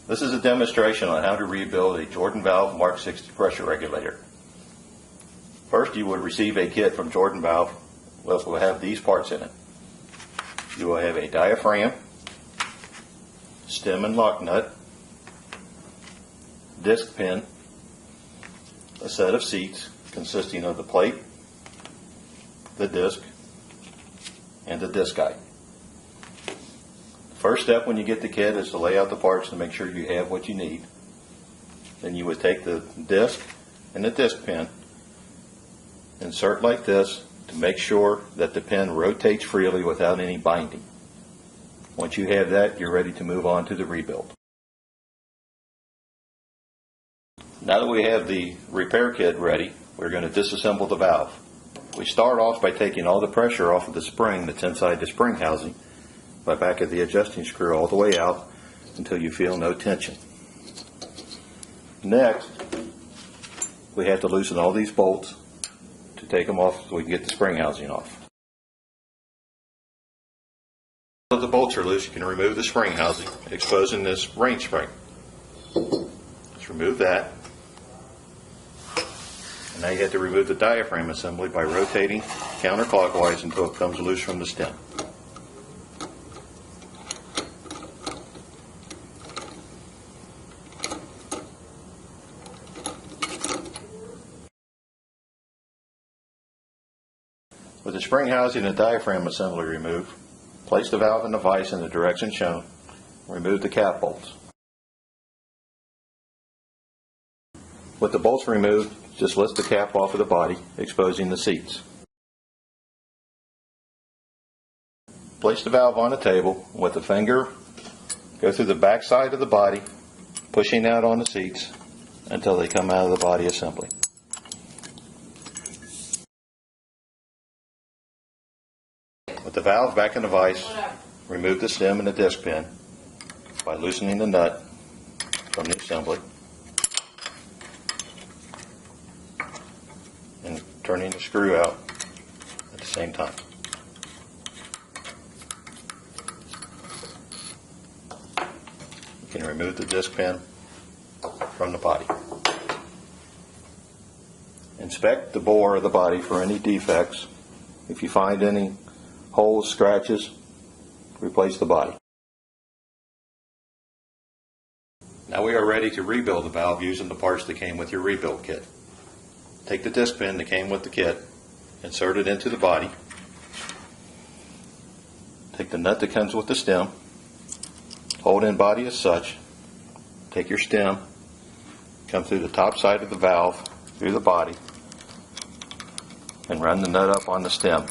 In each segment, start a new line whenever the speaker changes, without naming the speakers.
This is a demonstration on how to rebuild a Jordan Valve Mark 60 pressure regulator. First, you would receive a kit from Jordan Valve, which will have these parts in it. You will have a diaphragm, stem and lock nut, disc pin, a set of seats consisting of the plate, the disc, and the disc guide. First step when you get the kit is to lay out the parts to make sure you have what you need. Then you would take the disc and the disc pin, insert like this to make sure that the pin rotates freely without any binding. Once you have that, you're ready to move on to the rebuild. Now that we have the repair kit ready, we're going to disassemble the valve. We start off by taking all the pressure off of the spring that's inside the spring housing by back of the adjusting screw all the way out until you feel no tension. Next, we have to loosen all these bolts to take them off so we can get the spring housing off. If the bolts are loose, you can remove the spring housing, exposing this ring spring. Just remove that. And now you have to remove the diaphragm assembly by rotating counterclockwise until it comes loose from the stem. With the spring housing and diaphragm assembly removed, place the valve in the vise in the direction shown. Remove the cap bolts. With the bolts removed, just lift the cap off of the body, exposing the seats. Place the valve on the table with the finger, go through the back side of the body, pushing out on the seats until they come out of the body assembly. With the valve back in the vise, remove the stem and the disc pin by loosening the nut from the assembly and turning the screw out at the same time. You can remove the disc pin from the body. Inspect the bore of the body for any defects. If you find any holes, scratches, replace the body. Now we are ready to rebuild the valve using the parts that came with your rebuild kit. Take the disc pin that came with the kit, insert it into the body. Take the nut that comes with the stem, hold in body as such. Take your stem, come through the top side of the valve, through the body, and run the nut up on the stem.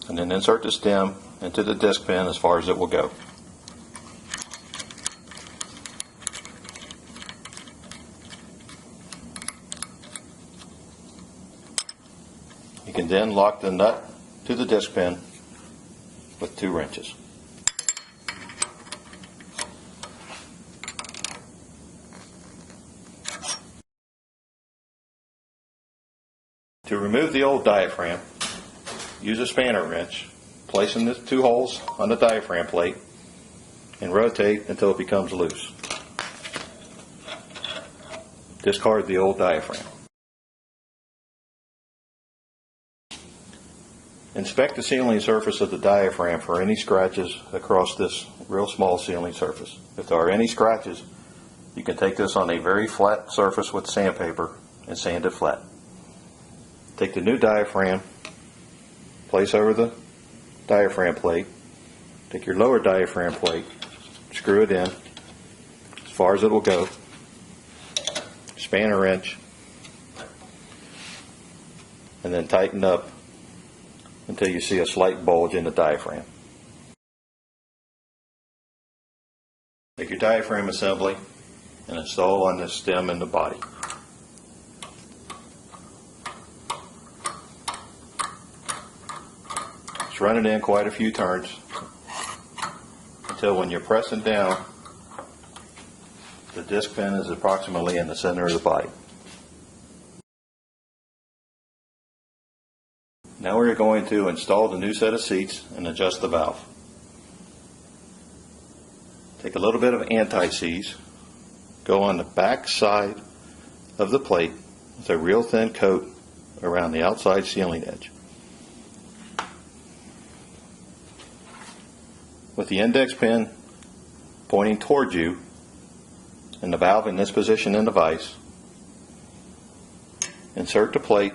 And then insert the stem into the disc pin as far as it will go. You can then lock the nut to the disc pin with 2 wrenches. To remove the old diaphragm, use a spanner wrench, placing the 2 holes on the diaphragm plate, and rotate until it becomes loose. Discard the old diaphragm. Inspect the sealing surface of the diaphragm for any scratches across this real small sealing surface. If there are any scratches, you can take this on a very flat surface with sandpaper and sand it flat. Take the new diaphragm, place over the diaphragm plate, take your lower diaphragm plate, screw it in as far as it will go, spanner wrench, and then tighten up until you see a slight bulge in the diaphragm. Take your diaphragm assembly and install on the stem and the body. Just run it in quite a few turns until when you're pressing down, the disc pin is approximately in the center of the body. Now we're going to install the new set of seats and adjust the valve. Take a little bit of anti-seize, go on the back side of the plate with a real thin coat around the outside sealing edge. With the index pin pointing towards you and the valve in this position in the vise, insert the plate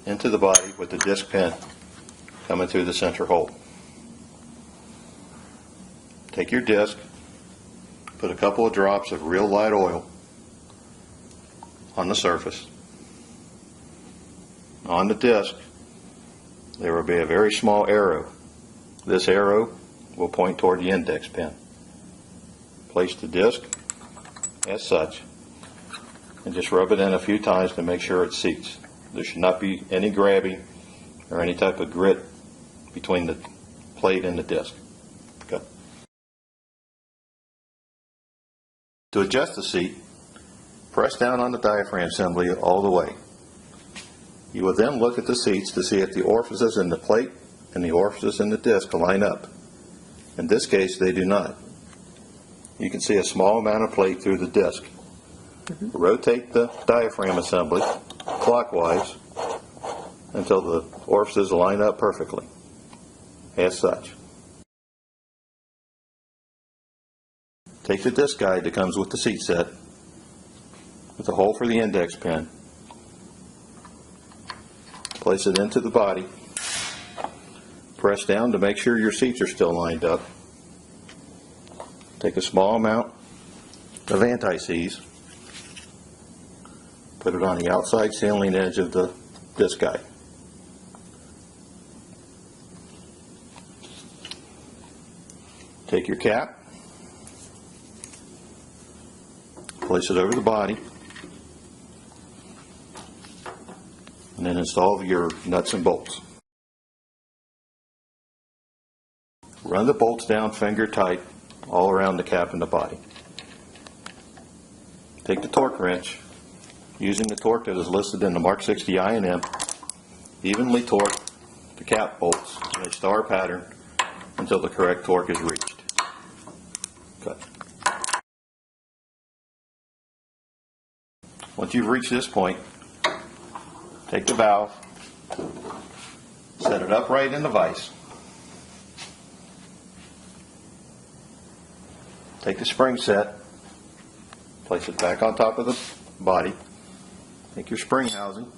into the body with the disc pin coming through the center hole. Take your disc, put a couple of drops of real light oil on the surface. On the disc, there will be a very small arrow. This arrow will point toward the index pin. Place the disc as such and just rub it in a few times to make sure it seats. There should not be any grabbing or any type of grit between the plate and the disc. Okay. To adjust the seat, press down on the diaphragm assembly all the way. You will then look at the seats to see if the orifices in the plate and the orifices in the disc line up. In this case, they do not. You can see a small amount of plate through the disc. Rotate the diaphragm assembly clockwise until the orifices line up perfectly, as such. Take the disc guide that comes with the seat set with a hole for the index pin. Place it into the body. Press down to make sure your seats are still lined up. Take a small amount of anti-seize. Put it on the outside sealing edge of the disc guide. Take your cap, place it over the body, and then install your nuts and bolts. Run the bolts down finger tight all around the cap and the body. Take the torque wrench, using the torque that is listed in the Mark 60 I&M, evenly torque the cap bolts in a star pattern until the correct torque is reached. Cut. Once you've reached this point, take the valve, set it upright in the vise. Take the spring set, place it back on top of the body. Take your spring housing,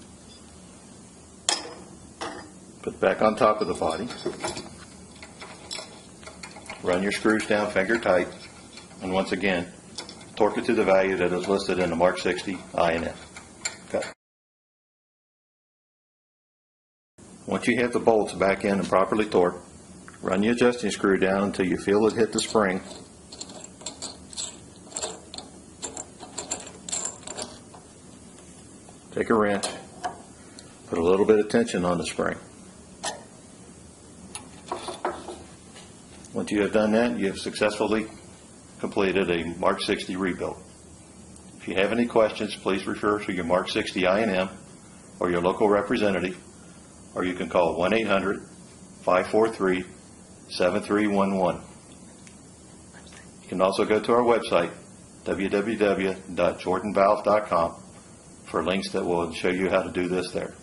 put it back on top of the body. Run your screws down finger tight, and once again, torque it to the value that is listed in the Mark 60 I&M. Okay. Once you have the bolts back in and properly torqued, run the adjusting screw down until you feel it hit the spring. Take a wrench, put a little bit of tension on the spring. Once you have done that, you have successfully completed a Mark 60 rebuild. If you have any questions, please refer to your Mark 60 I&M or your local representative, or you can call 1-800-543-7311. You can also go to our website, www.jordanvalve.com, for links that will show you how to do this there.